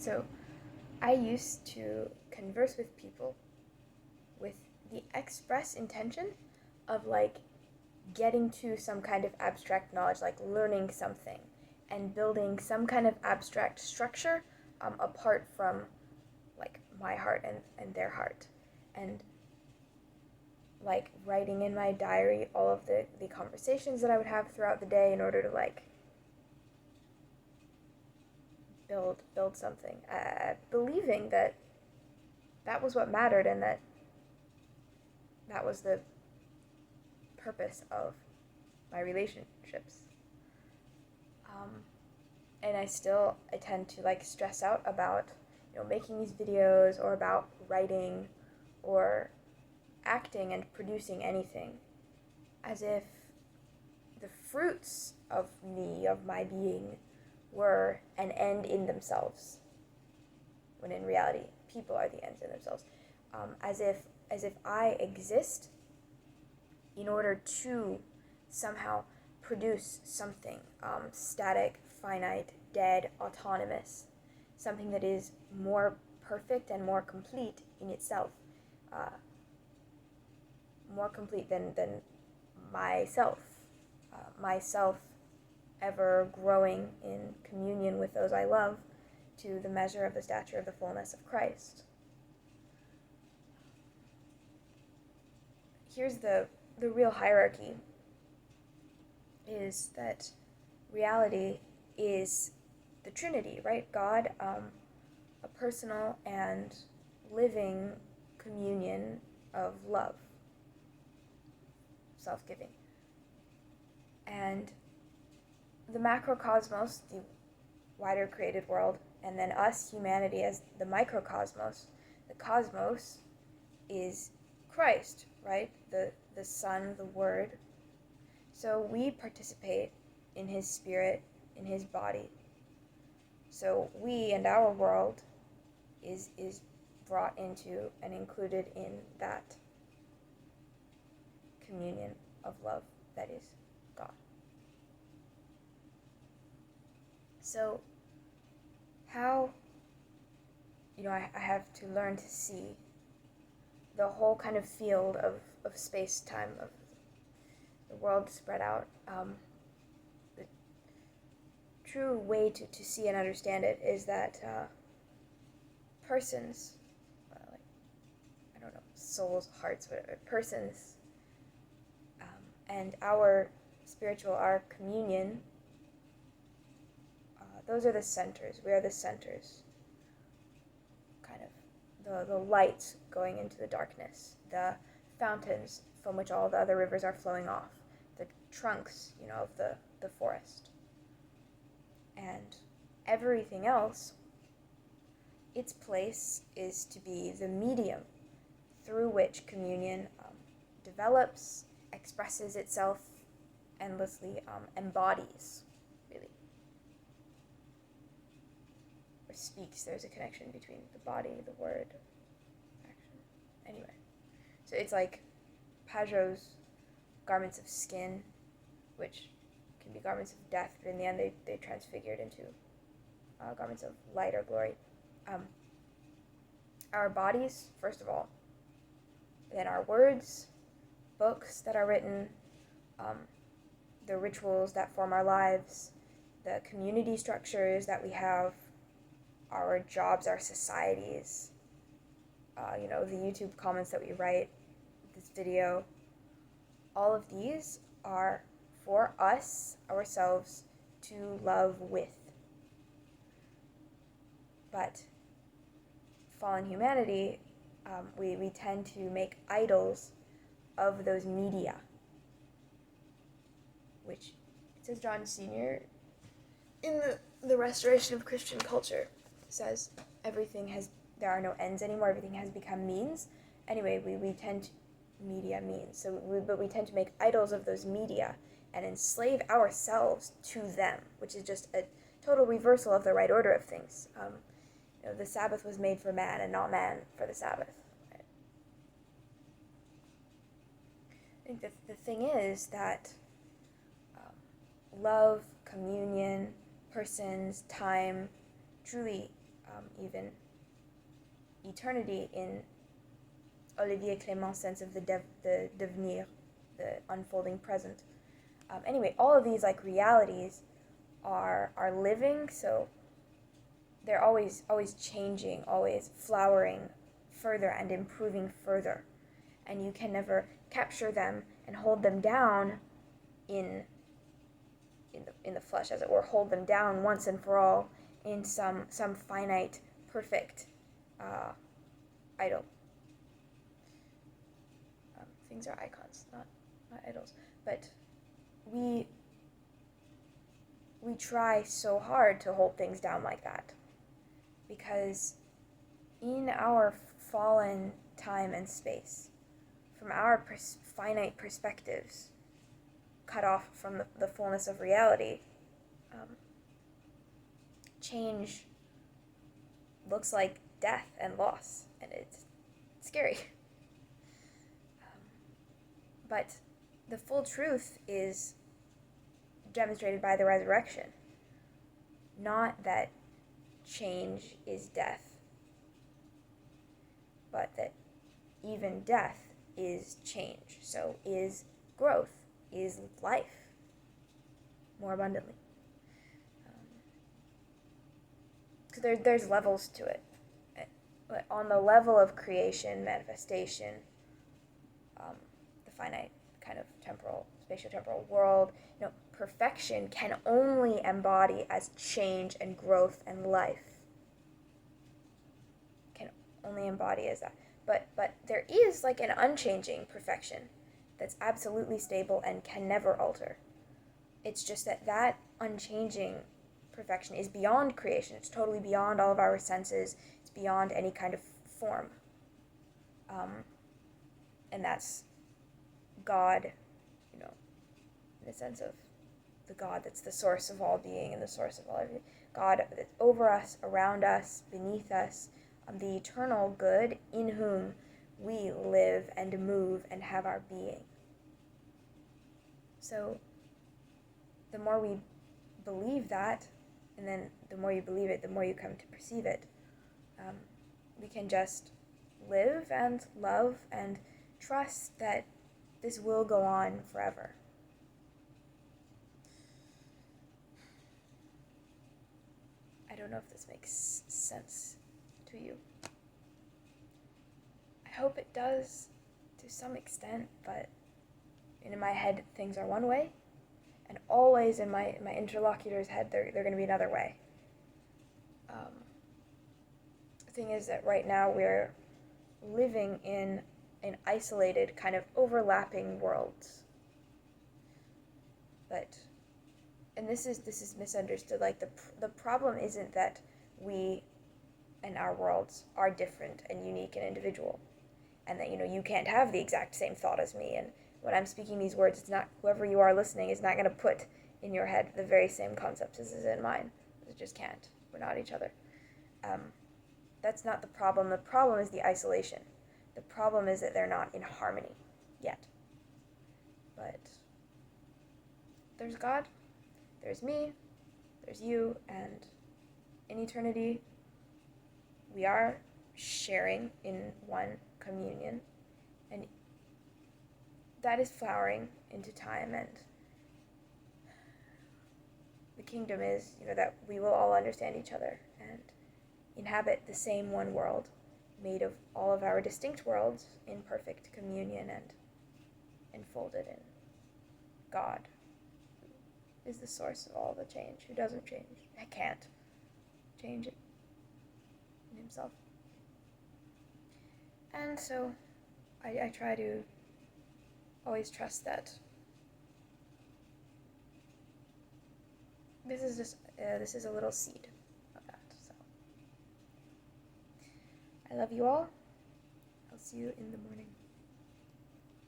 So I used to converse with people with the express intention of like getting to some kind of abstract knowledge, like learning something and building some kind of abstract structure apart from like my heart and their heart. And like writing in my diary all of the conversations that I would have throughout the day in order to like build something, believing that that was what mattered and that was the purpose of my relationships. And I tend to like stress out about making these videos or about writing or acting and producing anything as if the fruits of my being were an end in themselves, when in reality people are the ends in themselves. As if I exist in order to somehow produce something static, finite, dead, autonomous, something that is more perfect and more complete in itself, more complete than myself, myself ever growing in communion with those I love to the measure of the stature of the fullness of Christ. Here's the real hierarchy, is that reality is the Trinity, right? God, a personal and living communion of love, self-giving. And the macrocosmos, the wider created world, and then us, humanity, as the microcosmos. The cosmos is Christ, right? The Son, the Word. So we participate in His Spirit, in His body. So we and our world is brought into and included in that communion of love that is God. So how, I have to learn to see the whole kind of field of space-time, of the world spread out. The true way to see and understand it is that persons, souls, hearts, whatever, persons, and our communion, those are the centers. We are the centers. Kind of the light going into the darkness, the fountains from which all the other rivers are flowing off, the trunks, of the forest. And everything else, its place is to be the medium through which communion develops, expresses itself endlessly, embodies, really. Or speaks. There's a connection between the body, the word, action. Anyway. So it's like Pageau's garments of skin, which can be garments of death, but in the end they transfigured into garments of light or glory. Our bodies, first of all, then our words, books that are written, the rituals that form our lives, the community structures that we have, our jobs, our societies, the YouTube comments that we write, this video, all of these are for us, ourselves, to love with. But fallen humanity, we tend to make idols of those media, which, it says John Sr. in the Restoration of Christian Culture, says there are no ends anymore, everything has become means. Anyway, we tend to, media means, but we tend to make idols of those media and enslave ourselves to them, which is just a total reversal of the right order of things. The Sabbath was made for man and not man for the Sabbath. Right? I think the thing is that love, communion, persons, time, truly even eternity in Olivier Clément's sense of the devenir, the unfolding present. Anyway, all of these like realities are living, so they're always changing, always flowering further and improving further, and you can never capture them and hold them down in the flesh, as it were, hold them down once and for all in some finite, perfect idol. Things are icons, not idols, but we try so hard to hold things down like that, because in our fallen time and space, from our finite perspectives, cut off from the fullness of reality, change looks like death and loss, and it's scary. But the full truth is demonstrated by the resurrection. Not that change is death, but that even death is change. So is growth, is life more abundantly. Because there's levels to it. On the level of creation, manifestation, the finite kind of spatio-temporal world, perfection can only embody as change and growth and life. Can only embody as that. But there is like an unchanging perfection that's absolutely stable and can never alter. It's just that unchanging perfection is beyond creation. It's totally beyond all of our senses. It's beyond any kind of form. And that's God, in the sense of the God that's the source of all being and the source of all everything. God that's over us, around us, beneath us, the eternal good in whom we live and move and have our being. So the more we believe that, and then the more you believe it, the more you come to perceive it, we can just live and love and trust that this will go on forever. I don't know if this makes sense to you. I hope it does to some extent, but in my head things are one way, and always in my interlocutor's head they're going to be another way. The thing is that right now we're living in an isolated, kind of overlapping worlds. And this is misunderstood. Like the problem isn't that we and our worlds are different and unique and individual, and that you can't have the exact same thought as me. And when I'm speaking these words, it's not, whoever you are listening is not going to put in your head the very same concepts as is in mine. It just can't. We're not each other. That's not the problem. The problem is the isolation. The problem is that they're not in harmony yet. But there's God, there's me, there's you, and in eternity we are sharing in one communion, and that is flowering into time, and the kingdom is, that we will all understand each other and inhabit the same one world, made of all of our distinct worlds in perfect communion and enfolded in God, who is the source of all the change, who doesn't change. I can't change it in himself. And so I try to always trust that this is a little seed of that. So I love you all. I'll see you in the morning.